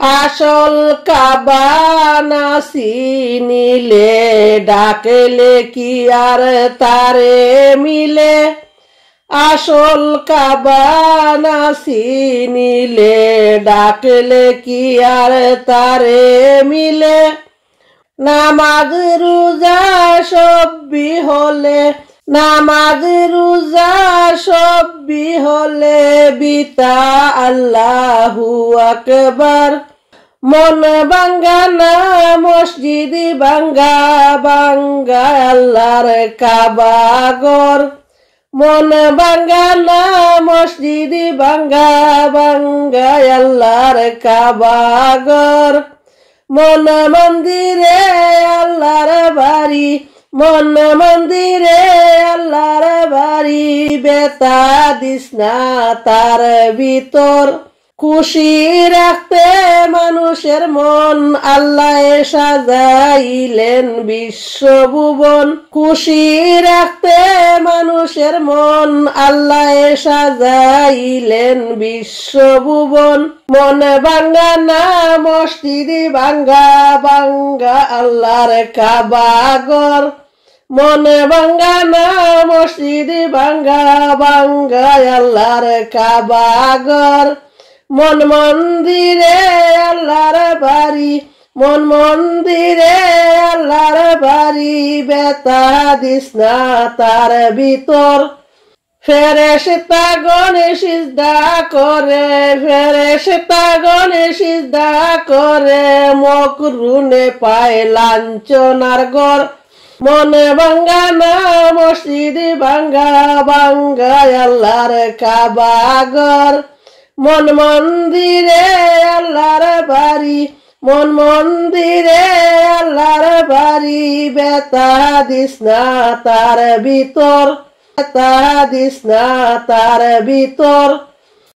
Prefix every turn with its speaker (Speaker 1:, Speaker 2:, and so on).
Speaker 1: আসল কাবা না চিনিলে ডাকলে কি আর তারে মিলে। আসল কাবা না চিনিলে ডাকলে কি আর তারে মিলে। নামাজ রোজা সব বিহলে, নামাজ রোজা সব বিহলে বিতা আল্লাহু আকবার। মন ভাঙ্গা না মসজিদ ভাঙ্গা, ভাঙ্গা আল্লাহর কাবা ঘর। মন ভাঙ্গা না মসজিদ ভাঙ্গা, ভাঙ্গা আল্লাহর কাবা ঘর। মন মন্দিরে আল্লাহর বাড়ি, মন মন্দিরে আল্লাহর বাড়ি। বেতা দিস না তার ভিতর, খুশি রাখতে মানুষের মন আল্লাহ সাজাইলেন বিশ্বভুবন। খুশি রাখতে মানুষের মন আল্লাহ সাজাইলেন বিশ্বভুবন। মন ভাঙ্গা না মসজিদ ভাঙ্গা, ভাঙ্গা আল্লাহর কাবা ঘর। মন ভাঙ্গা না মসজিদ ভাঙ্গা, ভাঙ্গা আল্লাহর কাবা ঘর। মন মন্দিরে আল্লাহর বাড়ি, মন মন্দিরে আল্লাহর বাড়ি। বেতা দিস না তার ভিতর, ফেরেশতা গণে সিজদা করে, ফেরেশতা গণে সিজদা করে। মকরুনে পায় লাঞ্ছনার ঘর। মন ভাঙ্গা না মসজিদ ভাঙ্গা, ভাঙ্গা আল্লাহর কাবা ঘর। মন মন্দিরে আল্লাহর বাড়ি, মন মন্দিরে আল্লাহর বাড়ি। বেতা দিস না তার ভিতর, বেতা দিস না তার ভিতর।